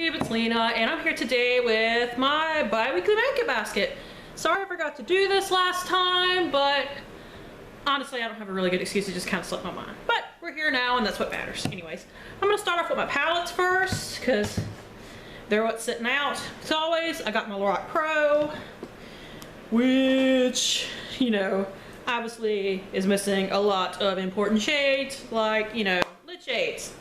YouTube, it's Lena, and I'm here today with my bi-weekly makeup basket. Sorry I forgot to do this last time, but honestly I don't have a really good excuse, it just kind of slipped my mind. But we're here now and that's what matters. Anyways, I'm gonna start off with my palettes first, because they're what's sitting out. As always, I got my Lorac Pro, which, you know, obviously is missing a lot of important shades, like, you know, lid shades.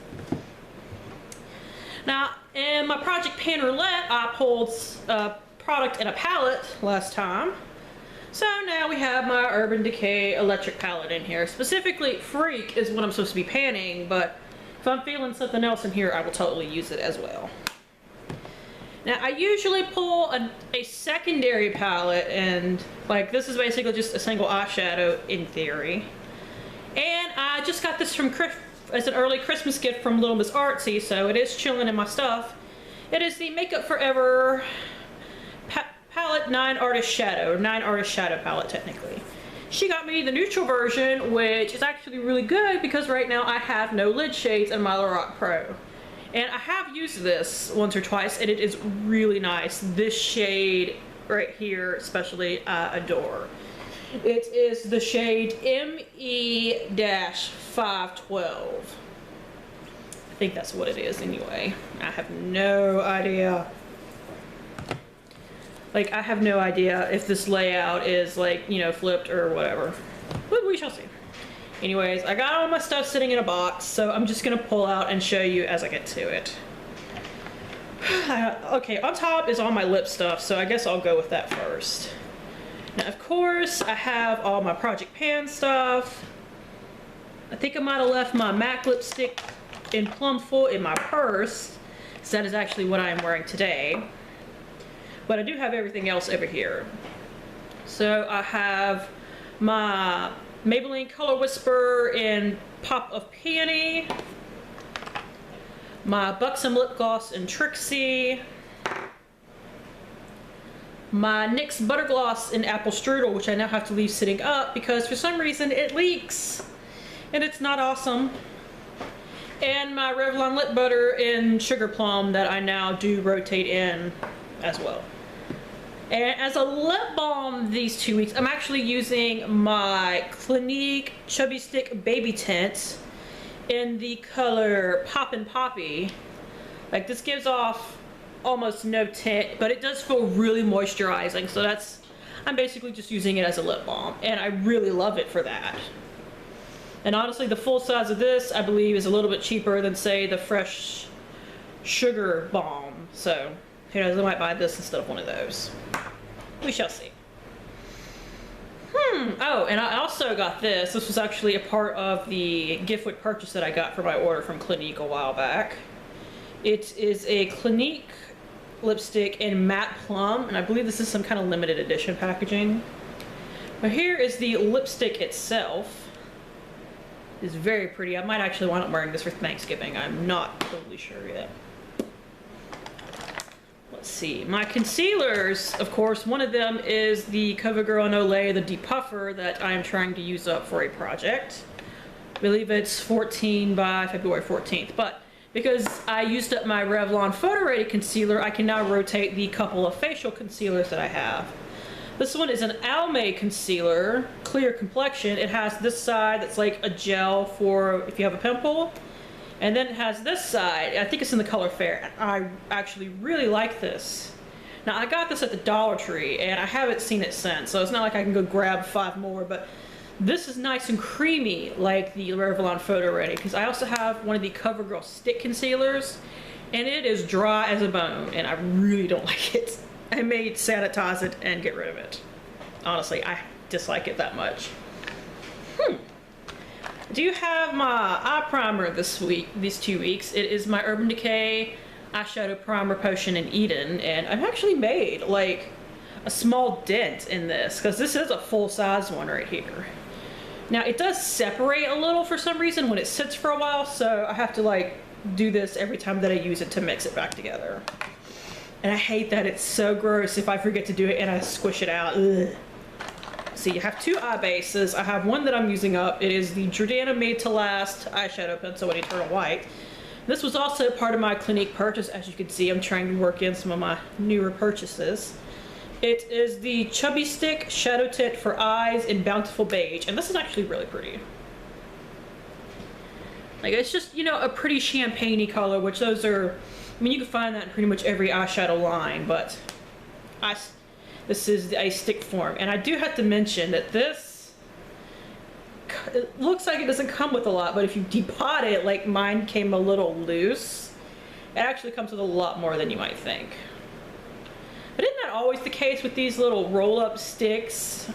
Now, in my Project Pan Roulette, I pulled a product in a palette last time. So now we have my Urban Decay electric palette in here. Specifically, Freak is what I'm supposed to be panning, but if I'm feeling something else in here, I will totally use it as well. Now, I usually pull a secondary palette, and like this is basically just a single eyeshadow in theory. And I just got this from as an early Christmas gift from Little Miss Artsy, so it is chilling in my stuff. It is the Makeup Forever palette 9 Artist Shadow palette technically. She got me the neutral version, which is actually really good because right now I have no lid shades in my Lorac Pro. And I have used this once or twice and it is really nice. This shade right here especially I adore. It is the shade ME-512. I think that's what it is anyway. I have no idea. Like, I have no idea if this layout is like, you know, flipped or whatever. But we shall see. Anyways, I got all my stuff sitting in a box, so I'm just gonna pull out and show you as I get to it. Okay, on top is all my lip stuff, so I guess I'll go with that first. Now, of course, I have all my Project Pan stuff. I think I might have left my MAC lipstick in Plum Full in my purse, because that is actually what I am wearing today. But I do have everything else over here. So I have my Maybelline Color Whisper in Pop of Peony, my Buxom Lip Gloss in Trixie, my NYX Butter Gloss in Apple Strudel, which I now have to leave sitting up because for some reason it leaks and it's not awesome, and my Revlon Lip Butter in Sugar Plum that I now do rotate in as well. And as a lip balm these 2 weeks, I'm actually using my Clinique Chubby Stick Baby Tint in the color Poppin' Poppy. Like, this gives off almost no tint, but it does feel really moisturizing, so I'm basically just using it as a lip balm, and I really love it for that. And honestly, the full size of this, I believe, is a little bit cheaper than, say, the Fresh Sugar Balm, so who knows, I might buy this instead of one of those. We shall see. Oh, and I also got this. This was actually a part of the gift with purchase that I got for my order from Clinique a while back. It is a Clinique lipstick in Matte Plum, and I believe this is some kind of limited edition packaging. But here is the lipstick itself. It's very pretty. I might actually wind up wearing this for Thanksgiving. I'm not totally sure yet. Let's see. My concealers, of course, one of them is the CoverGirl No Lay, the Depuffer that I am trying to use up for a project. I believe it's 14 by February 14th, but because I used up my Revlon Photo Ready concealer, I can now rotate the couple of facial concealers that I have. This one is an Almay concealer, clear complexion. It has this side that's like a gel for if you have a pimple. And then it has this side, I think it's in the color Fair. I actually really like this. Now, I got this at the Dollar Tree, and I haven't seen it since, so it's not like I can go grab 5 more, but this is nice and creamy like the Revlon Photo Ready, because I also have one of the CoverGirl stick concealers, and it is dry as a bone, and I really don't like it. I may sanitize it and get rid of it. Honestly, I dislike it that much. I do have my eye primer these 2 weeks. It is my Urban Decay Eyeshadow Primer Potion in Eden, and I've actually made like a small dent in this because this is a full-size one right here. Now, it does separate a little for some reason when it sits for a while, so I have to like do this every time that I use it to mix it back together. And I hate that. It's so gross if I forget to do it and I squish it out. Ugh. See, you have 2 eye bases. I have one that I'm using up. It is the Jordana Made to Last eyeshadow pencil in Eternal White. This was also part of my Clinique purchase. As you can see, I'm trying to work in some of my newer purchases. It is the Chubby Stick Shadow Tint for Eyes in Bountiful Beige, and this is actually really pretty. Like, it's just, you know, a pretty champagne-y color, which those are, I mean, you can find that in pretty much every eyeshadow line, but this is a stick form. And I do have to mention that this, it looks like it doesn't come with a lot, but if you depot it, like mine came a little loose, it actually comes with a lot more than you might think. But isn't that always the case with these little roll-up sticks?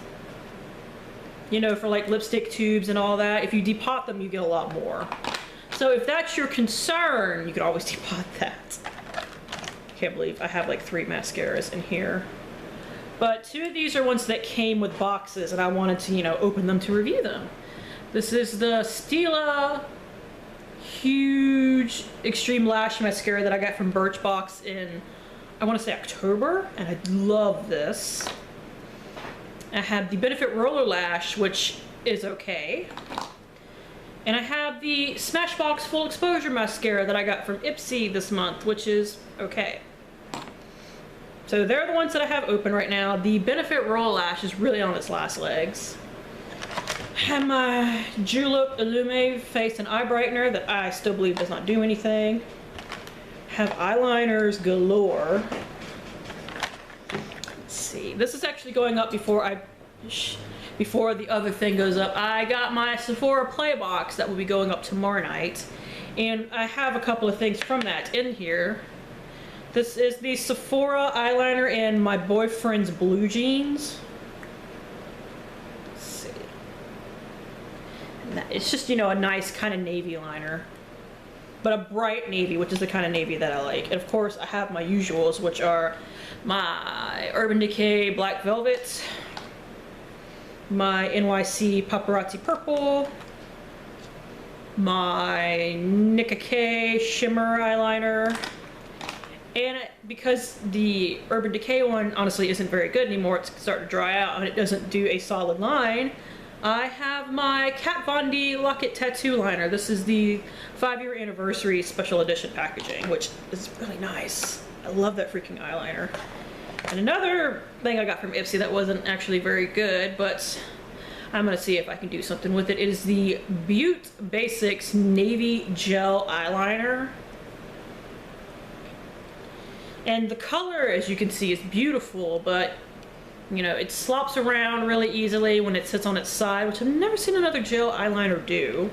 You know, for like lipstick tubes and all that. If you depot them, you get a lot more. So if that's your concern, you could always depot that. I can't believe I have like 3 mascaras in here. But 2 of these are ones that came with boxes, and I wanted to, you know, open them to review them. This is the Stila Huge Extreme Lash Mascara that I got from Birchbox in, I want to say October, and I love this. I have the Benefit Roller Lash, which is okay. And I have the Smashbox Full Exposure Mascara that I got from Ipsy this month, which is okay. So they're the ones that I have open right now. The Benefit Roller Lash is really on its last legs. I have my Julep Illume Face and Eye Brightener that I still believe does not do anything. I have eyeliners galore. See, this is actually going up before the other thing goes up. I got my Sephora Play box that will be going up tomorrow night, and I have a couple of things from that in here. This is the Sephora eyeliner in my boyfriend's blue jeans. Let's see. It's just, you know, a nice kind of navy liner, but a bright navy, which is the kind of navy that I like. And of course, I have my usuals, which are my Urban Decay Black Velvet, my NYC Paparazzi Purple, my Nicka K Shimmer Eyeliner, and because the Urban Decay one honestly isn't very good anymore, it's starting to dry out and it doesn't do a solid line, I have my Kat Von D Lock-It Tattoo Liner. This is the 5-year anniversary special edition packaging, which is really nice. I love that freaking eyeliner. And another thing I got from Ipsy that wasn't actually very good, but I'm gonna see if I can do something with it, is the Butte Basics Navy Gel Eyeliner. And the color, as you can see, is beautiful, but you know, it slops around really easily when it sits on its side, which I've never seen another gel eyeliner do.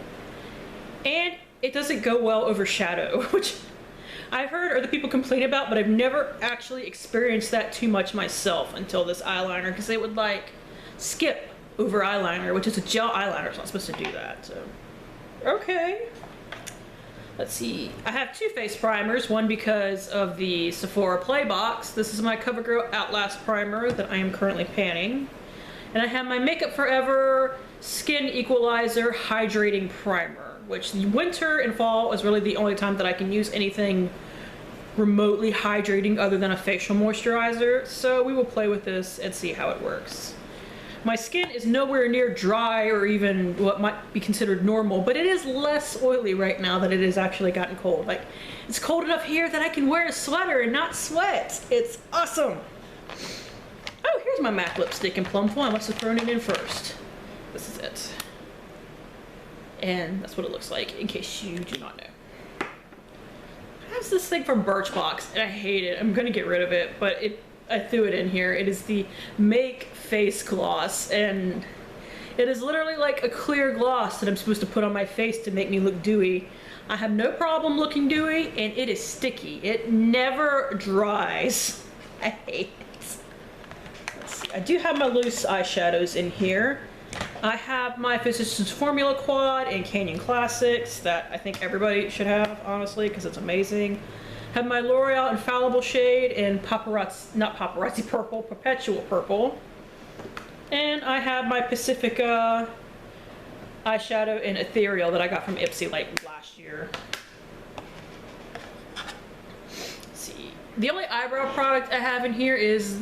And it doesn't go well over shadow, which I've heard other people complain about, but I've never actually experienced that too much myself until this eyeliner, because it would like skip over eyeliner, which is a gel eyeliner. It's not supposed to do that, so. Okay. Let's see. I have 2 face primers, one because of the Sephora Play box. This is my CoverGirl Outlast primer that I am currently panning. And I have my Makeup Forever Skin Equalizer Hydrating Primer, which the winter and fall is really the only time that I can use anything remotely hydrating other than a facial moisturizer. So we will play with this and see how it works. My skin is nowhere near dry or even what might be considered normal, but it is less oily right now that it has actually gotten cold. Like, it's cold enough here that I can wear a sweater and not sweat. It's awesome. Oh, here's my MAC lipstick in Plumful. I must have thrown it in first. This is it. And that's what it looks like, in case you do not know. I have this thing from Birchbox, and I hate it. I'm gonna get rid of it, but I threw it in here. It is the Make Face Gloss, and it is literally like a clear gloss that I'm supposed to put on my face to make me look dewy. I have no problem looking dewy, and it is sticky. It never dries. I hate it. Let's see. I do have my loose eyeshadows in here. I have my Physicians Formula Quad and Canyon Classics that I think everybody should have, honestly, because it's amazing. Have my L'Oreal Infallible shade in Paparazzi Purple, Perpetual Purple. And I have my Pacifica eyeshadow in Ethereal that I got from Ipsy like last year. Let's see. The only eyebrow product I have in here is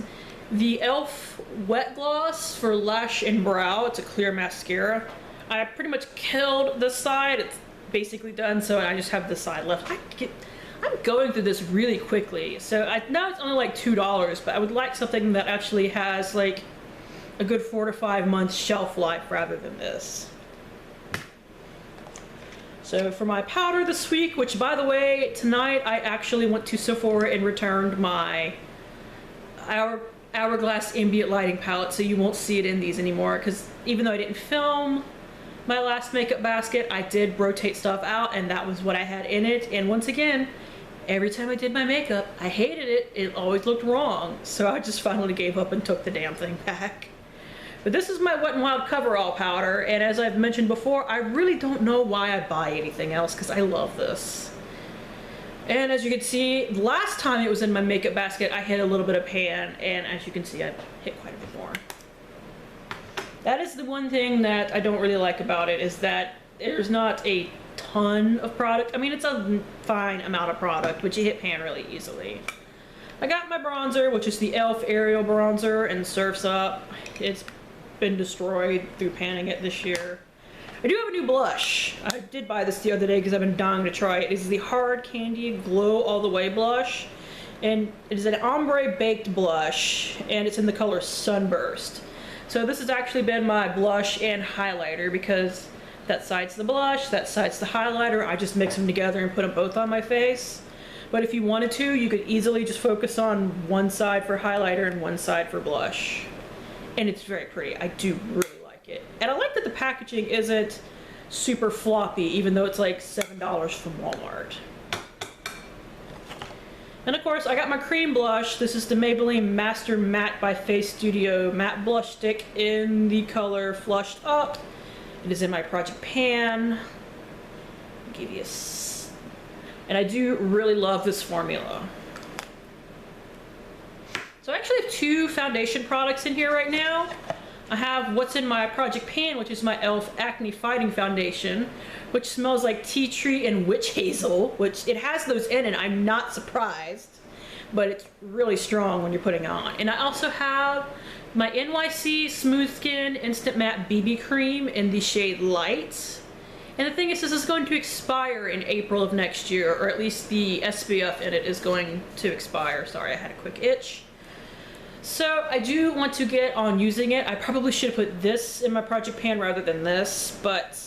the e.l.f. Wet Gloss for lash and brow. It's a clear mascara. I pretty much killed this side. basically done, so I just have this side left. I'm going through this really quickly, so I know it's only like $2, but I would like something that actually has like a good 4 to 5 months shelf life rather than this. So for my powder this week, which by the way, tonight I actually went to Sephora and returned my Hourglass ambient lighting palette, so you won't see it in these anymore, because even though I didn't film my last makeup basket, I did rotate stuff out, and that was what I had in it. And once again, every time I did my makeup, I hated it. It always looked wrong, so I just finally gave up and took the damn thing back. But this is my Wet n Wild coverall powder, and as I've mentioned before, I really don't know why I buy anything else, because I love this. And as you can see, last time it was in my makeup basket, I hit a little bit of pan, and as you can see, I hit quite a bit more. That is the one thing that I don't really like about it, is that there's not a ton of product. I mean, it's a fine amount of product, but you hit pan really easily. I got my bronzer, which is the e.l.f. Aerial Bronzer in Surf's Up. It's been destroyed through panning it this year. I do have a new blush. I did buy this the other day because I've been dying to try it. It is the Hard Candy Glow All the Way blush, and it is an ombre baked blush, and it's in the color Sunburst. So this has actually been my blush and highlighter, because that side's the blush, that side's the highlighter. I just mix them together and put them both on my face. But if you wanted to, you could easily just focus on one side for highlighter and one side for blush. And it's very pretty. I do really like it. And I like that the packaging isn't super floppy, even though it's like $7 from Walmart. And of course, I got my cream blush. This is the Maybelline Master Matte by Face Studio matte blush stick in the color Flushed Up. It is in my Project Pan. I'll give you and I do really love this formula. So I actually have 2 foundation products in here right now. I have what's in my Project Pan, which is my e.l.f. Acne Fighting Foundation, which smells like tea tree and witch hazel, which it has those in it. I'm not surprised, but it's really strong when you're putting it on. And I also have my NYC Smooth Skin Instant Matte BB Cream in the shade Light. And the thing is, this is going to expire in April of next year, or at least the SPF in it is going to expire. Sorry, I had a quick itch. So I do want to get on using it. I probably should put this in my Project Pan rather than this, but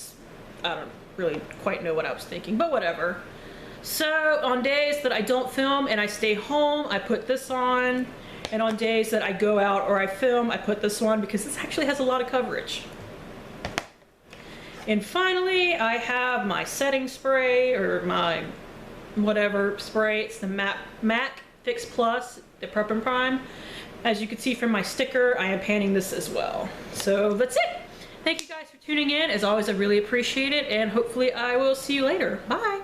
I don't really quite know what I was thinking, but whatever. So on days that I don't film and I stay home, I put this on. And on days that I go out or I film, I put this on, because this actually has a lot of coverage. And finally, I have my setting spray, or my whatever spray. It's the MAC Fix Plus, the Prep and Prime. As you can see from my sticker, I am panning this as well. So that's it. Thank you guys for tuning in. As always, I really appreciate it, and hopefully I will see you later. Bye.